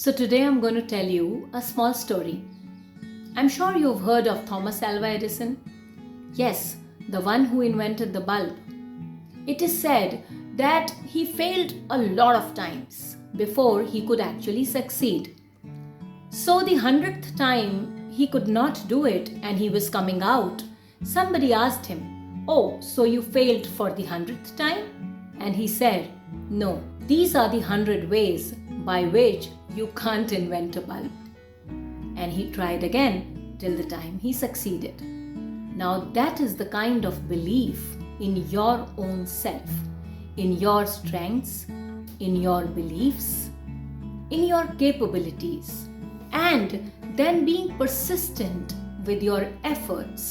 So, today I'm going to tell you a small story. I'm sure you've heard of Thomas Alva Edison. Yes, the one who invented the bulb. It is said that he failed a lot of times before he could actually succeed. So, the 100th time he could not do it and he was coming out, somebody asked him, "Oh, so you failed for the 100th time?" And he said, "No, these are the 100 ways by which you can't invent a bulb." And he tried again till the time he succeeded. Now that is the kind of belief in your own self, in your strengths, in your beliefs, in your capabilities, and then being persistent with your efforts.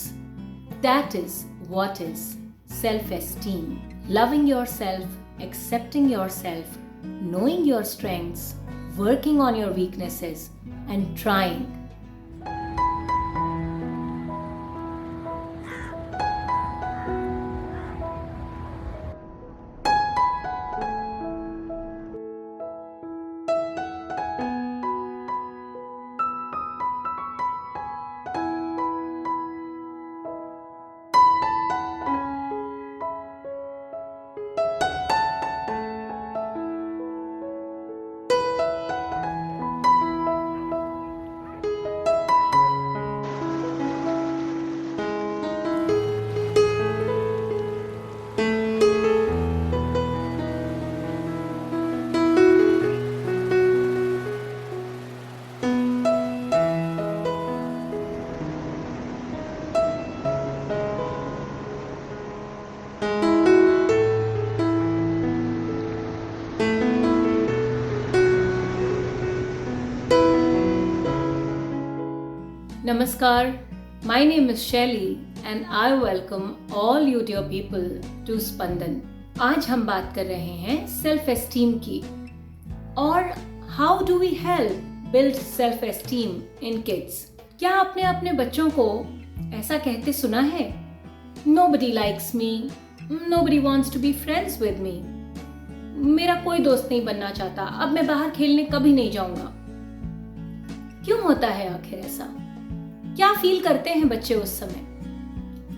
That is what is self-esteem. Loving yourself, accepting yourself, knowing your strengths, working on your weaknesses, and trying. Namaskar, my name is Shelly and I welcome all you dear people to Spandan. आज हम बात कर रहे हैं self esteem की और how do we help build self esteem in kids. क्या आपने अपने बच्चों को ऐसा कहते सुना है? Nobody likes me, nobody wants to be friends with me. मेरा कोई दोस्त नहीं बनना चाहता, अब मैं बाहर खेलने कभी नहीं जाऊंगा. क्यों होता है आखिर ऐसा? क्या फील करते हैं बच्चे उस समय?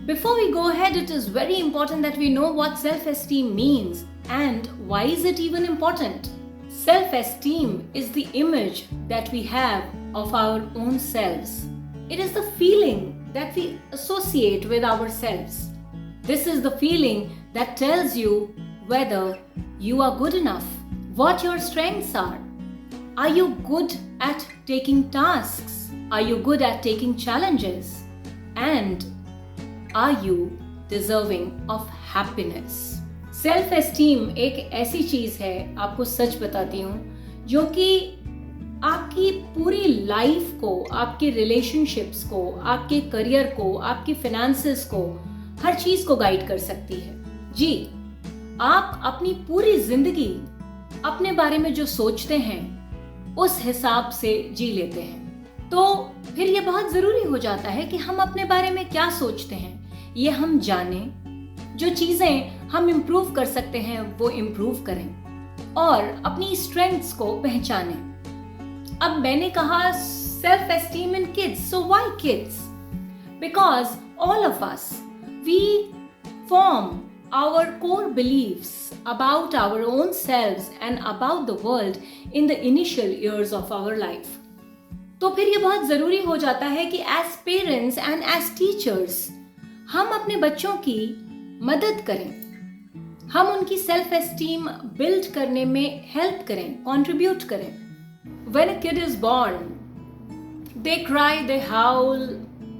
Before we go ahead, it is very important that we know what self-esteem means and why is it even important. Self-esteem is the image that we have of our own selves. It is the feeling that we associate with ourselves. This is the feeling that tells you whether you are good enough, what your strengths are. Are you good at taking tasks? Are you good at taking challenges? And are you deserving of happiness? Self-esteem एक ऐसी चीज है, आपको सच बताती हूँ, जो कि आपकी पूरी लाइफ को, आपके रिलेशनशिप्स को, आपके करियर को, आपके फिनेंसेस को, हर चीज को गाइड कर सकती है. जी, आप अपनी पूरी जिंदगी अपने बारे में जो सोचते हैं उस हिसाब से जी लेते हैं. तो फिर ये बहुत जरूरी हो जाता है कि हम अपने बारे में क्या सोचते हैं ये हम जानें, जो चीजें हम इम्प्रूव कर सकते हैं वो इम्प्रूव करें और अपनी स्ट्रेंथ्स को पहचानें. अब मैंने कहा self esteem in kids, so why kids? Because all of us we form our core beliefs about our own selves and about the world in the initial years of our life. तो फिर ये बहुत ज़रूरी हो जाता है कि as parents and as teachers हम अपने बच्चों की मदद करें, हम उनकी सेल्फ एस्टीम बिल्ड करने में हेल्प करें, कंट्रीब्यूट करें. When a kid is born, they cry, they howl,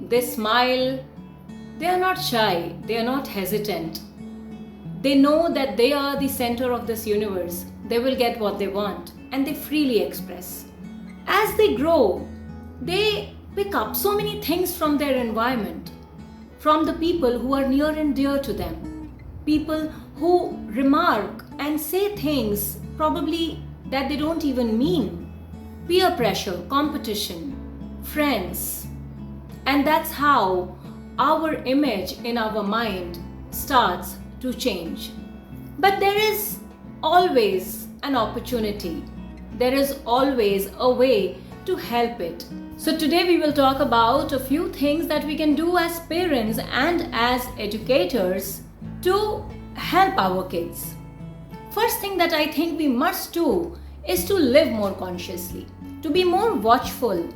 they smile. They are not shy, they are not hesitant. They know that they are the center of this universe. They will get what they want and they freely express. As they grow, they pick up so many things from their environment, from the people who are near and dear to them, people who remark and say things probably that they don't even mean, peer pressure, competition, friends, and that's how our image in our mind starts to change. But there is always an opportunity there is always a way to help it. So today we will talk about a few things that we can do as parents and as educators to help our kids. First thing that I think we must do is to live more consciously, to be more watchful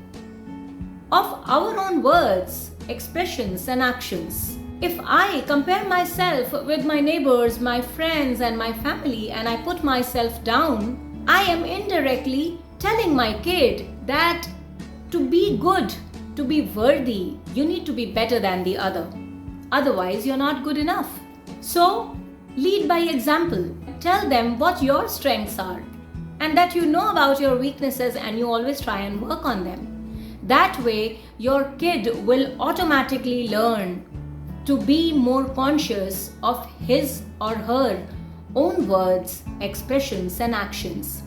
of our own words, expressions and actions. If I compare myself with my neighbors, my friends and my family and I put myself down, I am indirectly telling my kid that to be good, to be worthy, you need to be better than the other. Otherwise, you're not good enough. So, lead by example. Tell them what your strengths are and that you know about your weaknesses and you always try and work on them. That way, your kid will automatically learn to be more conscious of his or her own words, expressions and actions.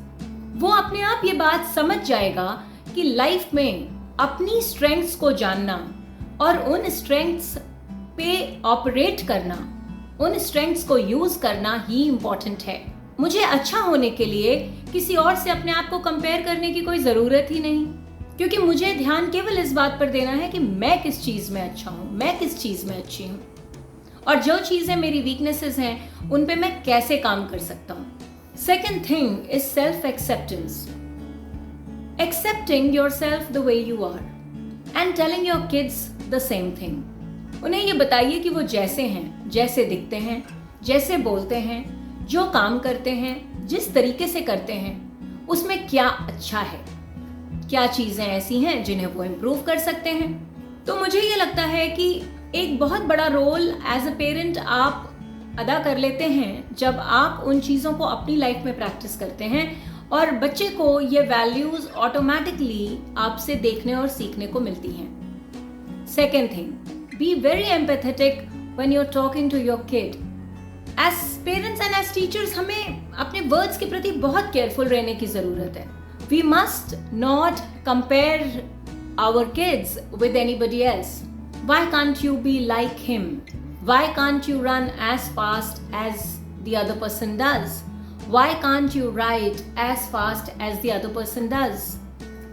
वो अपने आप ये बात समझ जाएगा कि life में अपनी स्ट्रेंथ्स को जानना और उन स्ट्रेंथ्स पे ऑपरेट करना, उन स्ट्रेंथ्स को यूज करना ही इम्पोर्टेंट है. मुझे अच्छा होने के लिए किसी और से अपने आप को कंपेयर करने की कोई ज़रूरत ही नहीं, क्योंकि मुझे ध्यान केवल इस बात पर देना है कि मैं किस चीज़ में अच्छा हूँ, मैं किस चीज़ में अच्छी हूँ और जो चीज़ें मेरी वीकनेसेस हैं उन पे मैं कैसे काम कर सकता हूँ. Second thing is self-acceptance. Accepting yourself the way you are and telling your kids the same thing. उन्हें ये बताइए कि वो जैसे हैं, जैसे दिखते हैं, जैसे बोलते हैं, जो काम करते हैं, जिस तरीके से करते हैं, उसमें क्या अच्छा है, क्या चीज़ें ऐसी हैं जिन्हें वो इम्प्रूव कर सकते हैं. तो मुझे ये लगता है कि एक बहुत बड़ा रोल एज अ पेरेंट आप अदा कर लेते हैं जब आप उन चीज़ों को अपनी लाइफ में प्रैक्टिस करते हैं और बच्चे को ये वैल्यूज़ ऑटोमेटिकली आपसे देखने और सीखने को मिलती हैं. Second thing, be very empathetic when you are talking to your kid. As parents and as teachers हमें अपने वर्ड्स के प्रति बहुत केयरफुल रहने की ज़रूरत है. We must not compare our kids with anybody else. Why can't you be like him? Why can't you run as fast as the other person does? Why can't you write as fast as the other person does?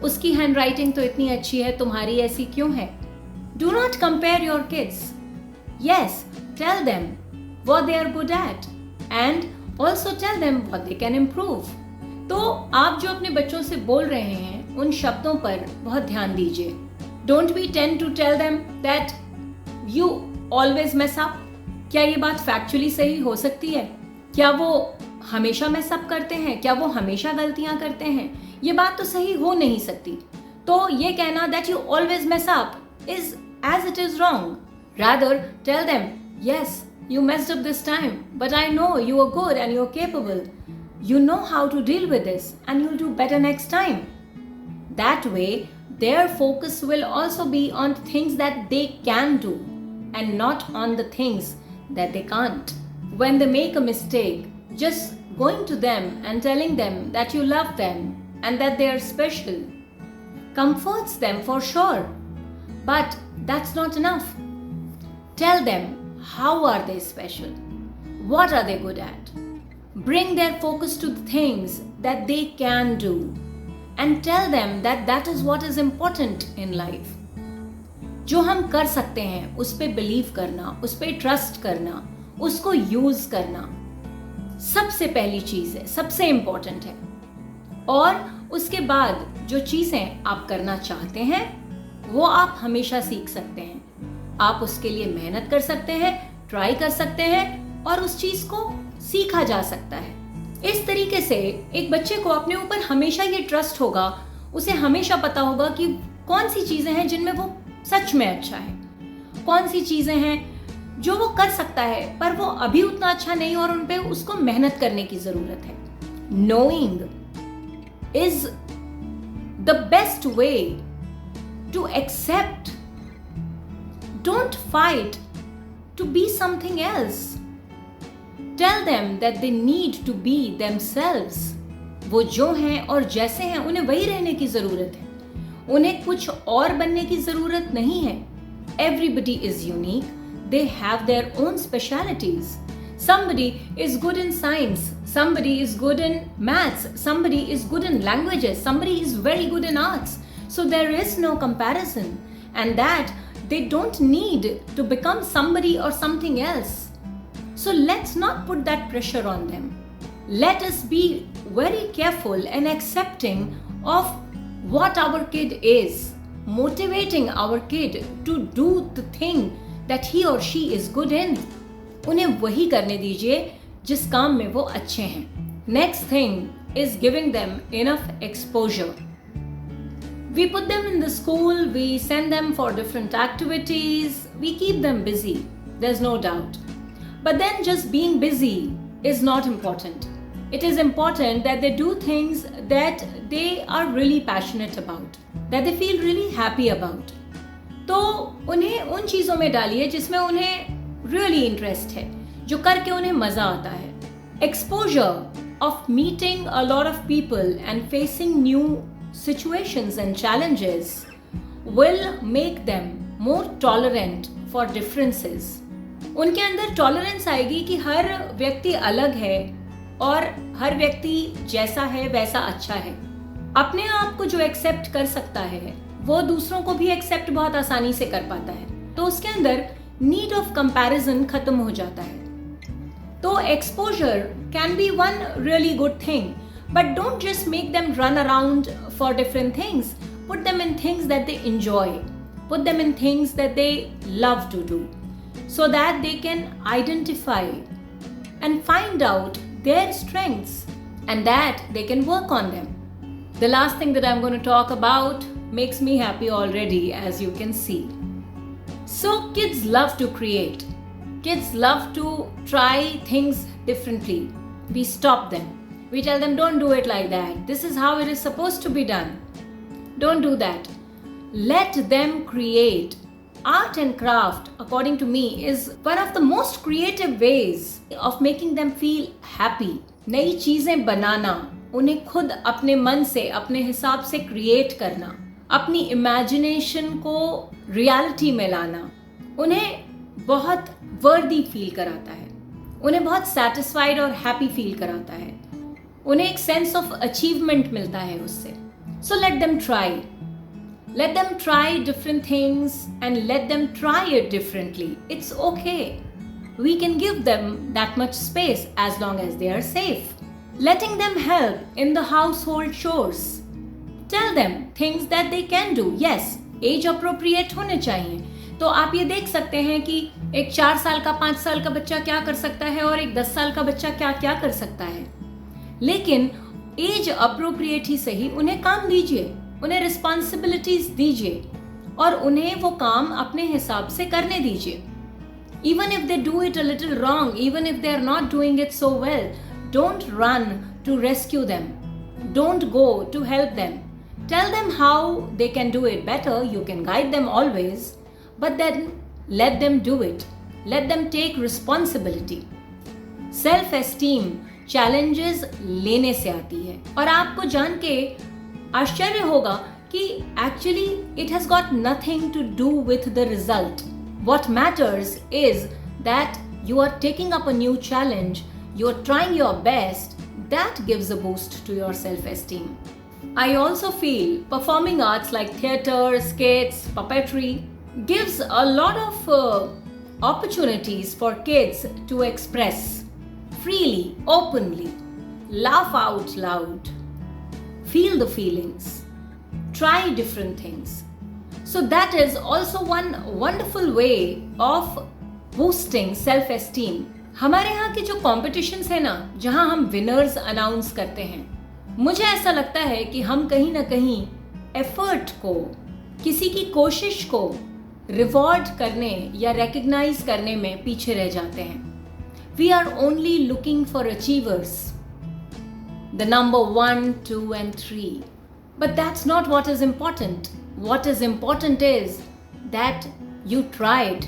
उसकी handwriting तो इतनी अच्छी है, तुम्हारी ऐसी क्यों है? Do not compare your kids. Yes, tell them what they are good at and also tell them what they can improve. तो आप जो अपने बच्चों से बोल रहे हैं उन शब्दों पर बहुत ध्यान दीजिए. Don't we tend to tell them that you always mess up? क्या ये बात फैक्चुअली सही हो सकती है? क्या वो हमेशा mess up करते हैं? क्या वो हमेशा गलतियां करते हैं? ये बात तो सही हो नहीं सकती. तो ये कहना that you always mess up is as it is wrong. Rather tell them, yes, you messed up this time, but I know you are good and you are capable. You know how to deal with this and you'll do better next time. That way, their focus will also be on things that they can do and not on the things that they can't. When they make a mistake, just going to them and telling them that you love them and that they are special comforts them for sure. But that's not enough. Tell them how are they special? What are they good at? Bring their focus to the things that they can do. And tell them that that is what is important in life. जो हम कर सकते हैं उस पे believe करना, उस पे ट्रस्ट करना, उसको यूज करना सबसे पहली चीज है, सबसे इम्पोर्टेंट है. और उसके बाद जो चीजें आप करना चाहते हैं वो आप हमेशा सीख सकते हैं. आप उसके लिए मेहनत कर सकते हैं, ट्राई कर सकते हैं और उस चीज को सीखा जा सकता है. इस तरीके से एक बच्चे को अपने ऊपर हमेशा ये ट्रस्ट होगा, उसे हमेशा पता होगा कि कौन सी चीजें हैं जिनमें वो सच में अच्छा है, कौन सी चीजें हैं जो वो कर सकता है पर वो अभी उतना अच्छा नहीं और उन पे उसको मेहनत करने की जरूरत है. Knowing is the best way to accept. Don't fight to be something else. Tell them that they need to be themselves. वो जो हैं और जैसे हैं उन्हें वही रहने की जरूरत है, उन्हें कुछ और बनने की जरूरत नहीं है. Everybody is unique. They have their own specialities. Somebody is good in science, somebody is good in maths, somebody is good in languages, somebody is very good in arts. So there is no comparison, and that they don't need to become somebody or something else. So let's not put that pressure on them. Let us be very careful and accepting of what our kid is, motivating our kid to do the thing that he or she is good in. उन्हें वही करने दीजिए जिस काम में वो अच्छे हैं. Next thing is giving them enough exposure. We put them in the school, we send them for different activities, we keep them busy. There's no doubt. But then just being busy is not important. It is important that they do things that they are really passionate about, that they feel really happy about. तो उन्हें उन चीज़ों में डालिए जिसमें उन्हें really interest है, जो करके उन्हें मज़ा आता है. Exposure of meeting a lot of people and facing new situations and challenges will make them more tolerant for differences. उनके अंदर टॉलरेंस आएगी कि हर व्यक्ति अलग है और हर व्यक्ति जैसा है वैसा अच्छा है. अपने आप को जो एक्सेप्ट कर सकता है वो दूसरों को भी एक्सेप्ट बहुत आसानी से कर पाता है. तो उसके अंदर नीड ऑफ कंपैरिजन खत्म हो जाता है. तो exposure can be one really good thing, but don't just make them run around for different things. Put them in things that they enjoy, put them in things that they love to do, so that they can identify and find out their strengths and that they can work on them. The last thing that I'm going to talk about makes me happy already, as you can see. So kids love to create. Kids love to try things differently. We stop them. We tell them, don't do it like that. This is how it is supposed to be done. Don't do that. Let them create. Art and craft, according to me, is one of the most creative ways of making them feel happy. नई चीजें बनाना, उन्हें खुद अपने मन से, अपने हिसाब से क्रिएट करना, अपनी इमेजिनेशन को रियलिटी में लाना, उन्हें बहुत वर्दी फील कराता है, उन्हें बहुत सेटिस्फाइड और हैप्पी फील कराता है, उन्हें एक सेंस ऑफ अचीवमेंट मिलता है उससे. So let them try. Let them try different things and let them try it differently. It's okay. We can give them that much space as long as they are safe. Letting them help in the household chores. Tell them things that they can do. Yes, age appropriate होने चाहिए. तो आप ये देख सकते हैं कि एक 4 साल का 5 साल का बच्चा क्या कर सकता है और एक 10 साल का बच्चा क्या क्या कर सकता है. लेकिन एज अप्रोप्रिएट ही सही, उन्हें काम दीजिए, उन्हें रिस्पॉन्सिबिलिटीज दीजिए और उन्हें वो काम अपने हिसाब से करने दीजिए. Even if they do it a little wrong, even if they are not doing it so well, don't run to rescue them. Don't go to help them. Tell them how they can do it better. You can guide them always, but then let them do it. Let them take responsibility. Self-esteem challenges लेने से आती है और आपको जान के आश्चर्य होगा कि actually it has got nothing to do with the result. What matters is that you are taking up a new challenge, you are trying your best. That gives a boost to your self-esteem. I also feel performing arts like theatre, skits, puppetry gives a lot of opportunities for kids to express freely, openly, laugh out loud, feel the feelings, try different things. So that is also one wonderful way of boosting self-esteem. हमारे यहाँ के जो competitions है ना, जहाँ हम winners announce करते हैं, मुझे ऐसा लगता है कि हम कहीं ना कहीं effort को, किसी की कोशिश को reward करने या recognize करने में पीछे रह जाते हैं. We are only looking for achievers. The number 1, 2 and 3. But that's not what is important. What is important is that you tried.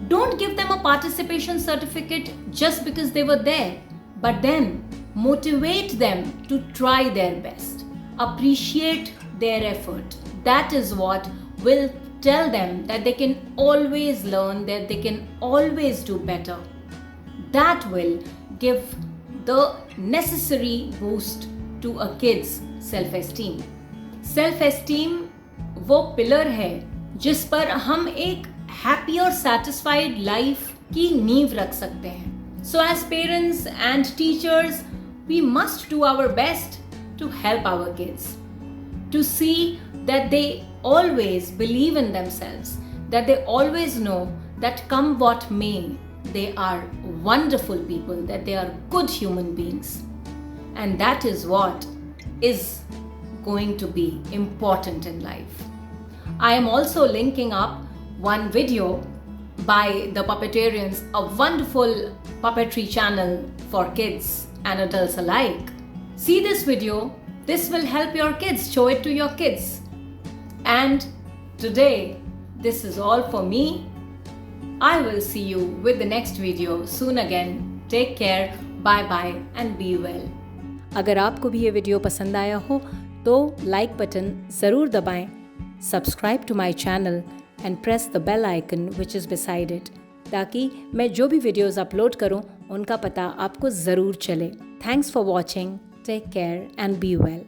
Don't give them a participation certificate just because they were there, but then motivate them to try their best. Appreciate their effort. That is what will tell them that they can always learn, that they can always do better. that will give the necessary boost to a kid's self-esteem. Self-esteem वो pillar है जिस पर हम एक happy और satisfied life की नींव रख सकते हैं. So as parents and teachers we must do our best to help our kids, to see that they always believe in themselves, that they always know that come what may, they are wonderful people, that they are good human beings. And that is what is going to be important in life. I am also linking up one video by the Puppeterians, a wonderful puppetry channel for kids and adults alike. See this video. This will help your kids. Show it to your kids. And today, this is all for me. I will see you with the next video soon again. Take care. Bye bye and be well. अगर आपको भी ये video पसंद आया हो तो like button ज़रूर दबाएं, subscribe to my channel and press the bell icon which is beside it, ताकि मैं जो भी वीडियोस अपलोड करूं उनका पता आपको ज़रूर चले. Thanks for watching. Take care and be well.